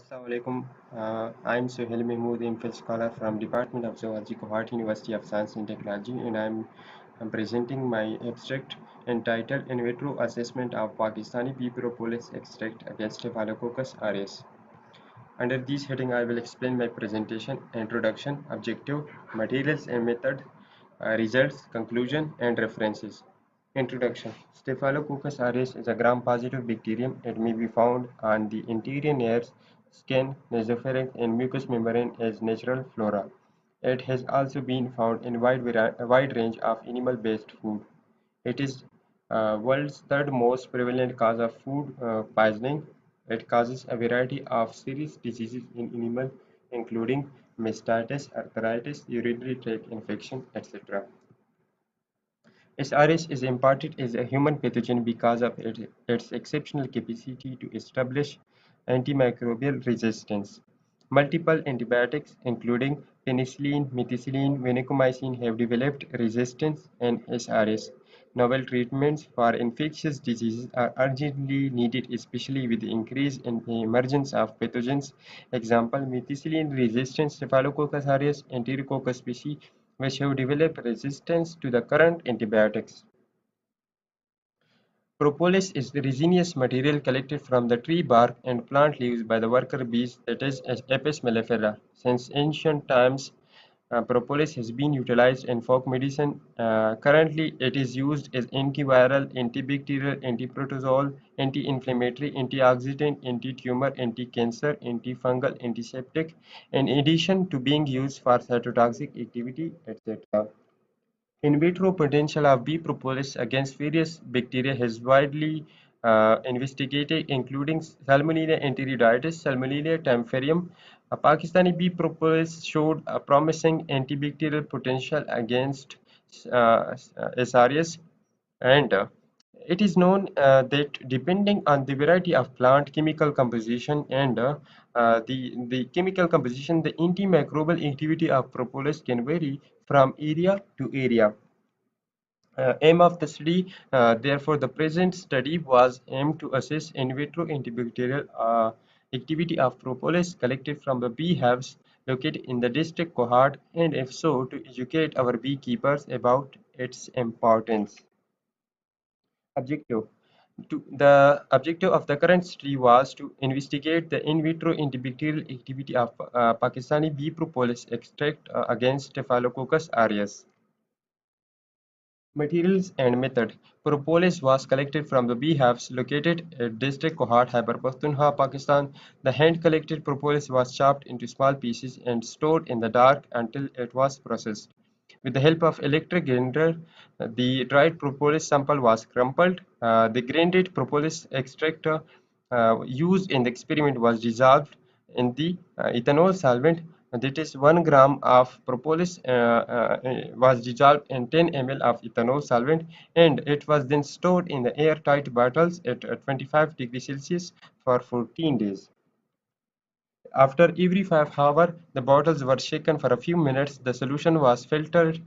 Assalamu alaikum. I'm Sohail Mahmood, MPhil scholar from Department of Zoology, Kohat University of Science and Technology, and I'm presenting my abstract entitled In Vitro Assessment of Pakistani Bee Propolis Extract Against Staphylococcus Aureus. Under this heading, I will explain my presentation, introduction, objective, materials and method, results, conclusion, and references. Introduction. Staphylococcus aureus is a gram-positive bacterium. It may be found on the interior layers, skin, nasopharynx, and mucous membrane as natural flora. It has also been found in a wide range of animal-based food. It is world's third most prevalent cause of food poisoning. It causes a variety of serious diseases in animals, including mastitis, arthritis, urinary tract infection, etc. SRS is imparted as a human pathogen because of its exceptional capacity to establish antimicrobial resistance. Multiple antibiotics, including penicillin, methicillin, vancomycin, have developed resistance in SRS. Novel treatments for infectious diseases are urgently needed, especially with the increase in the emergence of pathogens. Example, methicillin-resistant Staphylococcus aureus, Enterococcus species, which have developed resistance to the current antibiotics. Propolis is the resinous material collected from the tree bark and plant leaves by the worker bees, that is, Apis mellifera. Since ancient times, propolis has been utilized in folk medicine. Currently, it is used as antiviral, antibacterial, antiprotozoal, anti-inflammatory, antioxidant, anti-tumor, anti-cancer, antifungal, antiseptic, in addition to being used for cytotoxic activity, etc. In vitro potential of bee propolis against various bacteria has widely investigated, including Salmonella enteroides, Salmonella typhimurium. Pakistani bee propolis showed a promising antibacterial potential against SRS, and it is known that depending on the variety of plant chemical composition and the chemical composition, the antimicrobial activity of propolis can vary from area to area. Aim of the study, therefore, the present study was aimed to assess in vitro antibacterial activity of propolis collected from the beehives located in the district cohort, and if so, to educate our beekeepers about its importance. Objective. The objective of the current study was to investigate the in vitro antibacterial activity of Pakistani bee propolis extract against Staphylococcus aureus. Materials and method. Propolis was collected from the beehives located at District Kohat, Khyber Pakhtunkhwa, Pakistan. The hand-collected propolis was chopped into small pieces and stored in the dark until it was processed. With the help of electric grinder, the dried propolis sample was crumpled. The grinded propolis extract used in the experiment was dissolved in the ethanol solvent, that is 1 gram of propolis was dissolved in 10 ml of ethanol solvent, and it was then stored in the airtight bottles at 25 degrees Celsius for 14 days. After every 5 hours, the bottles were shaken for a few minutes. The solution was filtered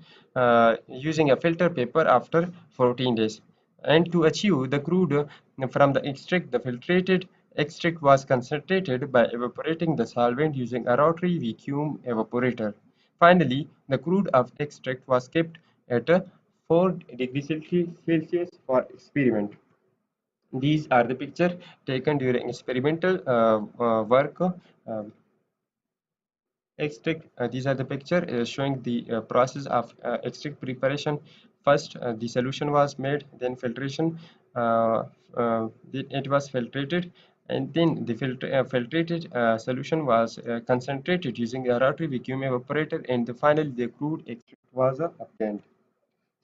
using a filter paper after 14 days. And to achieve the crude from the extract, the filtrated extract was concentrated by evaporating the solvent using a rotary vacuum evaporator. Finally, the crude of extract was kept at 4 degrees Celsius for experiment. These are the pictures taken during experimental work. Extract. These are the picture showing the process of extract preparation. First, the solution was made, then filtration. It was filtrated, and then the filtrated solution was concentrated using a rotary vacuum evaporator, and finally the crude extract was obtained.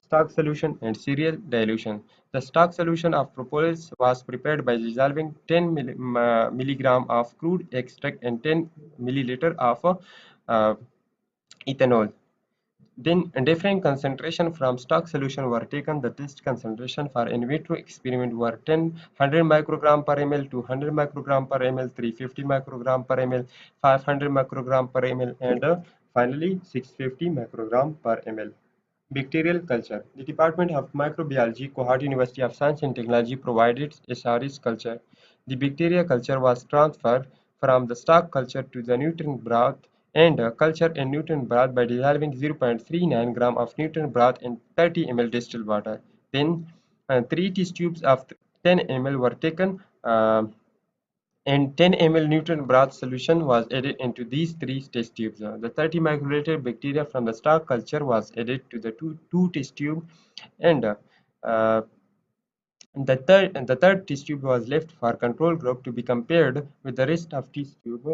Stark solution and serial dilution. The stark solution of propolis was prepared by dissolving 10 milligram of crude extract and 10 milliliter of uh, ethanol. Then different concentration from stock solution were taken. The test concentration for in vitro experiment were 100 microgram per ml, 200 microgram per ml, 350 microgram per ml, 500 microgram per ml, and finally 650 microgram per ml. Bacterial culture. The Department of Microbiology, Kohat University of Science and Technology provided SRS culture. The bacteria culture was transferred from the stock culture to the nutrient broth and culture in nutrient broth by dissolving 0.39 gram of nutrient broth in 30 ml distilled water. Then 3 test tubes of 10 ml were taken and 10 ml nutrient broth solution was added into these three test tubes. The 30 microliter bacteria from the stock culture was added to the two test tube and uh, the third test tube was left for control group to be compared with the rest of test tube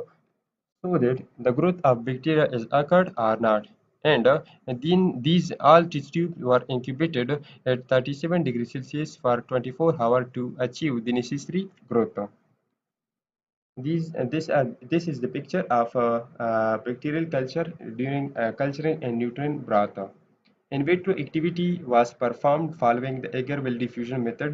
so that the growth of bacteria is occurred or not. And then these all test tubes were incubated at 37 degrees Celsius for 24 hours to achieve the necessary growth. This is the picture of bacterial culture during culturing and nutrient broth. In vitro activity was performed following the agar-well diffusion method.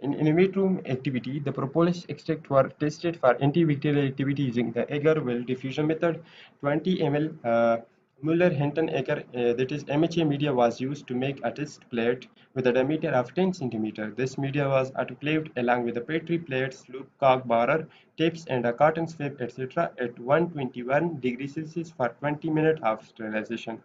In vitro activity, the propolis extract were tested for antibacterial activity using the agar-well diffusion method. 20 ml Muller-Hinton agar, that is MHA media, was used to make a test plate with a diameter of 10 cm. This media was autoclaved along with the Petri plates, loop cork borer, tips, and a cotton swab, etc. at 121 degrees Celsius for 20 minutes of sterilization.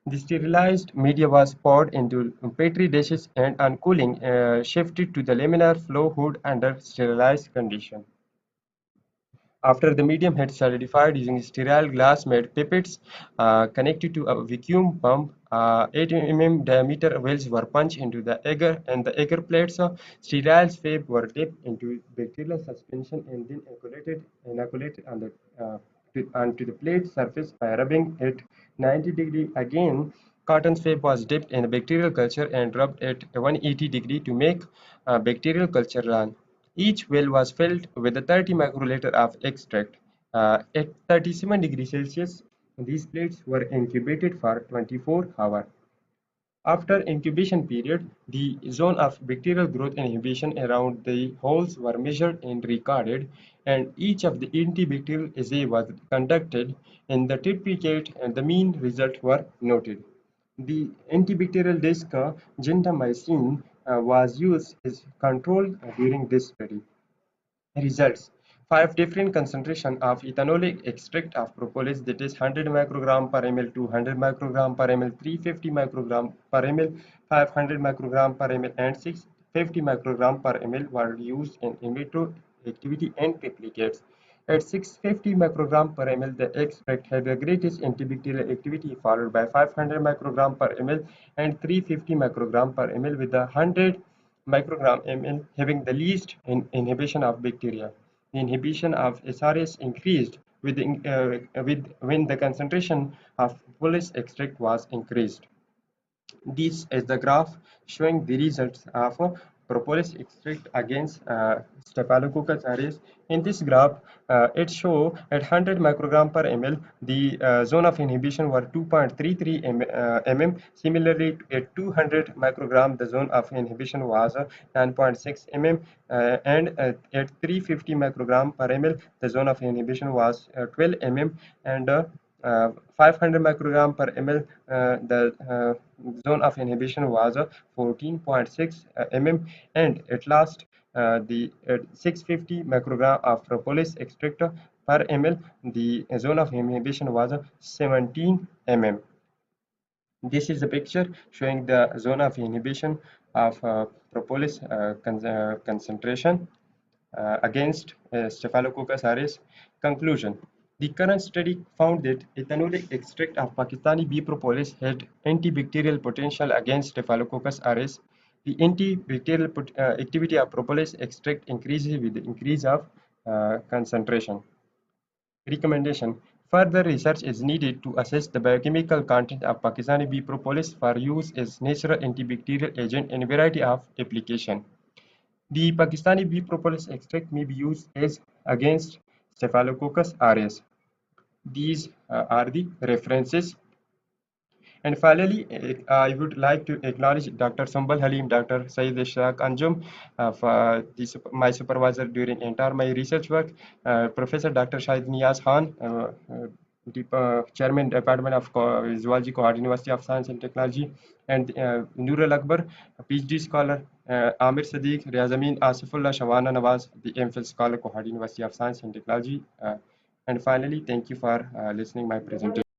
The sterilized media was poured into Petri dishes and on cooling shifted to the laminar flow hood under sterilized conditions. After the medium had solidified using sterile glass-made pipettes connected to a vacuum pump, 8 mm diameter wells were punched into the agar and the agar plates. Sterile swabs were dipped into bacterial suspension and then inoculated onto the plate surface by rubbing it 90 degree. Again, cotton swab was dipped in a bacterial culture and rubbed at 180 degree to make bacterial culture run. Each well was filled with a 30 microliter of extract. At 37 degrees Celsius, these plates were incubated for 24 hours. After incubation period, the zone of bacterial growth inhibition around the holes were measured and recorded, and each of the antibacterial assay was conducted in the triplicate and the mean results were noted. The antibacterial disk gentamicin was used as control during this study. Results: 5 different concentrations of ethanolic extract of propolis, that is 100 microgram per ml, 200 microgram per ml, 350 microgram per ml, 500 microgram per ml, and 650 microgram per ml were used in vitro activity and replicates. At 650 microgram per ml, the extract had the greatest antibacterial activity, followed by 500 microgram per ml and 350 microgram per ml, with the 100 microgram ml having the least inhibition of bacteria. The inhibition of SRS increased when the concentration of propolis extract was increased. This is the graph showing the results of propolis extract against Staphylococcus aureus. In this graph, it shows at 100 microgram per ml, the zone of inhibition were 2.33 mm. Similarly, at 200 microgram, the zone of inhibition was 9.6 mm. And at 350 microgram per ml, the zone of inhibition was 12 mm. And 500 microgram per ml, the zone of inhibition was 14.6 mm, and at last the 650 microgram of propolis extract per ml, the zone of inhibition was 17 mm. This is a picture showing the zone of inhibition of propolis concentration against Staphylococcus aureus. Conclusion: the current study found that ethanolic extract of Pakistani bee propolis had antibacterial potential against Staphylococcus aureus. The antibacterial activity of propolis extract increases with the increase of concentration. Recommendation: further research is needed to assess the biochemical content of Pakistani bee propolis for use as natural antibacterial agent in a variety of applications. The Pakistani bee propolis extract may be used as against Staphylococcus aureus. These are the references. And finally, I would like to acknowledge Dr. Sambal Halim, Dr. Saeed Ishaq Anjum, for my supervisor during entire my research work, Professor Dr. Shahid Niyaz Khan, Chairman Department of Zoology, Kohad University of Science and Technology, and Nurul Akbar, a PhD scholar, Amir Sadiq, Riazamin Asifullah, Shawana Nawaz, the MPhil scholar, Kohad University of Science and Technology. And finally, thank you for listening my presentation.